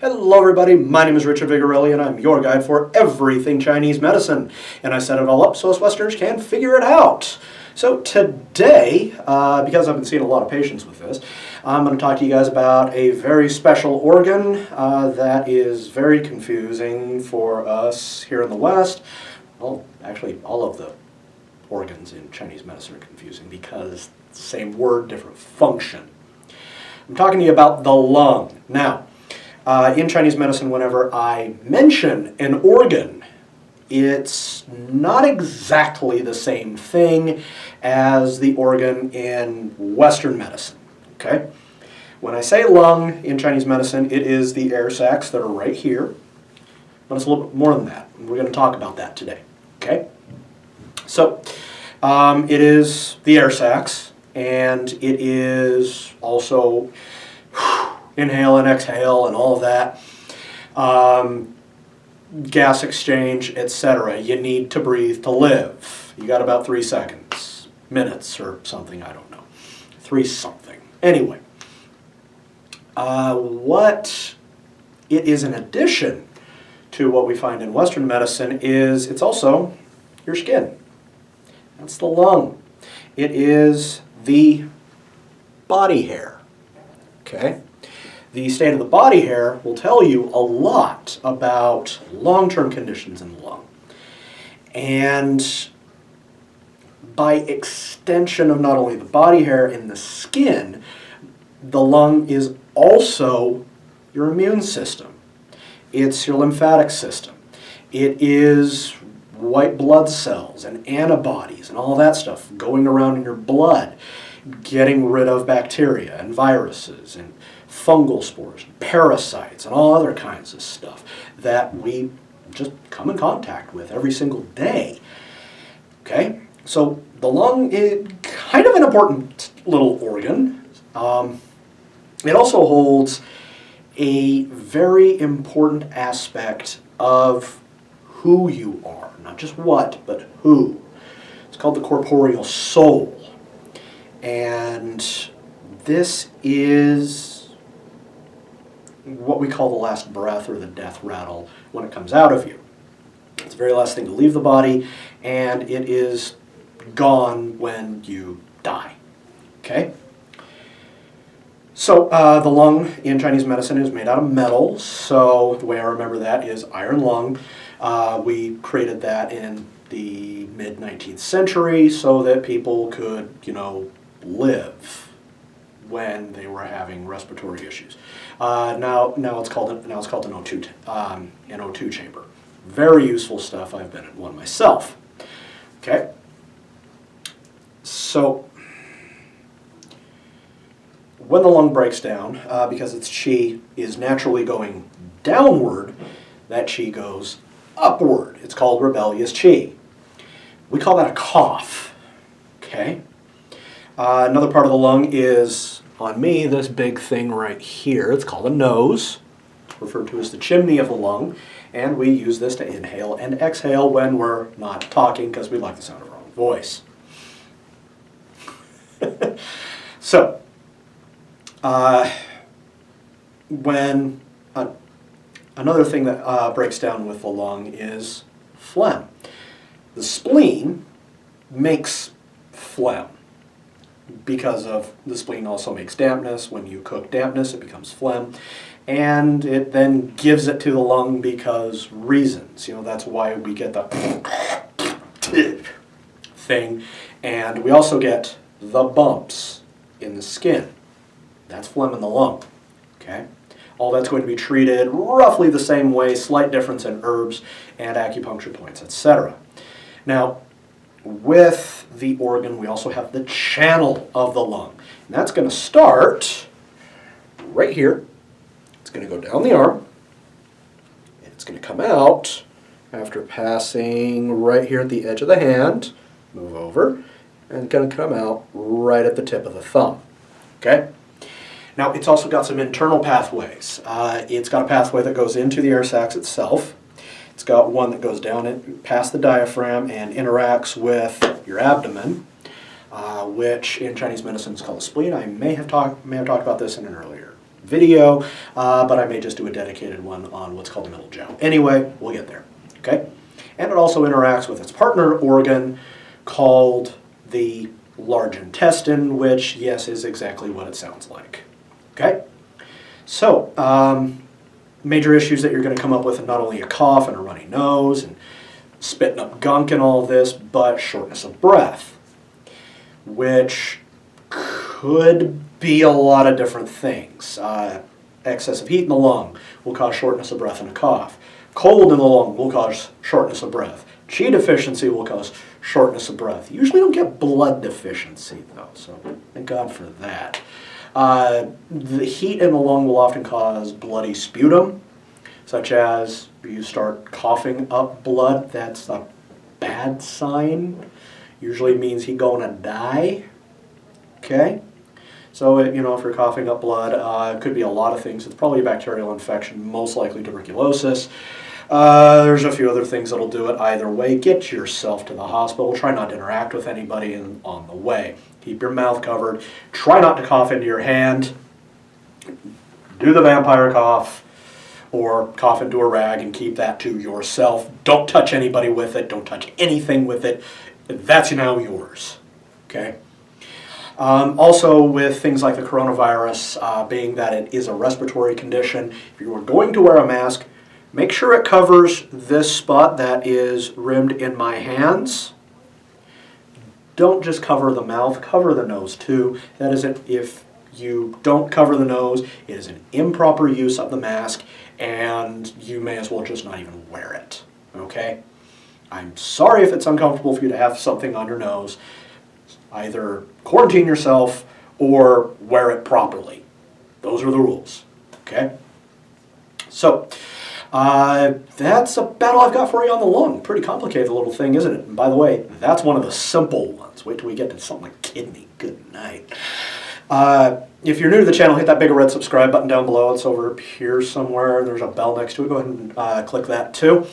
Hello everybody, my name is Richard Vigorelli and I'm your guide for everything Chinese medicine. And I set it all up so us Westerners can figure it out. So today, because I've been seeing a lot of patients with this, I'm going to talk to you guys about a very special organ that is very confusing for us here in the West. Well, actually all of the organs in Chinese medicine are confusing because same word, different function. I'm talking to you about the lung. Now, in Chinese medicine, whenever I mention an organ, it's not exactly the same thing as the organ in Western medicine, okay? When I say lung in Chinese medicine, it is the air sacs that are right here, but it's a little bit more than that, and we're going to talk about that today, okay? So, it is the air sacs, and it is also inhale and exhale and all of that, gas exchange, etc. You need to breathe to live. You got about 3 seconds, minutes or something, I don't know. 3 something. Anyway, what it is in addition to what we find in Western medicine is it's also your skin. That's the lung. It is the body hair, okay? The state of the body hair will tell you a lot about long-term conditions in the lung. And by extension of not only the body hair and the skin, the lung is also your immune system. It's your lymphatic system. It is white blood cells and antibodies and all that stuff going around in your blood, getting rid of bacteria and viruses and fungal spores, parasites, and all other kinds of stuff that we just come in contact with every single day. Okay? So the lung is kind of an important little organ. It also holds a very important aspect of who you are. Not just what, but who. It's called the corporeal soul. And this is what we call the last breath or the death rattle when it comes out of you. It's the very last thing to leave the body, and it is gone when you die. Okay? So the lung in Chinese medicine is made out of metal, so the way I remember that is iron lung. We created that in the mid-19th century so that people could, live when they were having respiratory issues. Now it's called an O2 chamber. Very useful stuff. I've been in one myself. Okay. So when the lung breaks down, because its qi is naturally going downward, that qi goes upward. It's called rebellious qi. We call that a cough. Okay. Another part of the lung is, on me, this big thing right here. It's called a nose, referred to as the chimney of the lung, and we use this to inhale and exhale when we're not talking because we like the sound of our own voice. So, another thing that breaks down with the lung is phlegm. The spleen makes phlegm. Because of the spleen also makes dampness. When you cook dampness, it becomes phlegm. And it then gives it to the lung because reasons. That's why we get the thing. And we also get the bumps in the skin. That's phlegm in the lung. Okay? All that's going to be treated roughly the same way, slight difference in herbs and acupuncture points, etc. Now, with the organ, we also have the channel of the lung. And that's going to start right here. It's going to go down the arm. And it's going to come out after passing right here at the edge of the hand. Move over. And it's going to come out right at the tip of the thumb. Okay? Now, it's also got some internal pathways. It's got a pathway that goes into the air sacs itself. It's got one that goes down past the diaphragm and interacts with your abdomen, which in Chinese medicine is called the spleen. I may have talked about this in an earlier video, but I may just do a dedicated one on what's called the middle jaw. Anyway, we'll get there, okay? And it also interacts with its partner organ called the large intestine, which, yes, is exactly what it sounds like, okay? So, major issues that you're going to come up with are not only a cough and a runny nose and spitting up gunk and all this, but shortness of breath, which could be a lot of different things. Excessive heat in the lung will cause shortness of breath and a cough. Cold in the lung will cause shortness of breath. Qi deficiency will cause shortness of breath. You usually don't get blood deficiency, though, so thank God for that. The heat in the lung will often cause bloody sputum, such as you start coughing up blood. That's a bad sign. Usually means he's going to die. Okay? So, if you're coughing up blood, it could be a lot of things. It's probably a bacterial infection, most likely tuberculosis. There's a few other things that'll do it. Either way, get yourself to the hospital. Try not to interact with anybody on the way. Keep your mouth covered. Try not to cough into your hand. Do the vampire cough or cough into a rag and keep that to yourself. Don't touch anybody with it. Don't touch anything with it. That's now yours. Okay? Also, with things like the coronavirus, being that it is a respiratory condition, if you are going to wear a mask, make sure it covers this spot that is rimmed in my hands. Don't just cover the mouth, cover the nose too. That is, if you don't cover the nose, it is an improper use of the mask, and you may as well just not even wear it, okay? I'm sorry if it's uncomfortable for you to have something on your nose. Either quarantine yourself or wear it properly. Those are the rules, okay? So, that's about all I've got for you on the lung. Pretty complicated little thing, isn't it? And by the way, that's one of the simple ones. Wait till we get to something like kidney. Good night. If you're new to the channel, hit that big red subscribe button down below. It's over here somewhere. There's a bell next to it. Go ahead and click that too.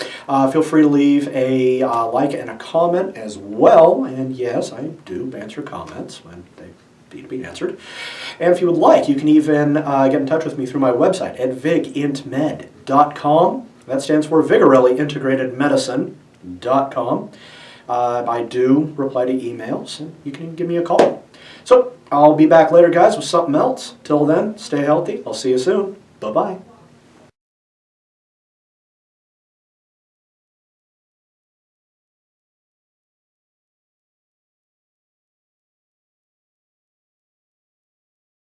Feel free to leave a like and a comment as well. And yes, I do answer comments when they need to be answered. And if you would like, you can even get in touch with me through my website at vigintmed.com. That stands for Vigorelli Integrated Medicine.com. I do reply to emails, and you can give me a call. So, I'll be back later, guys, with something else. Till then, stay healthy. I'll see you soon. Bye-bye.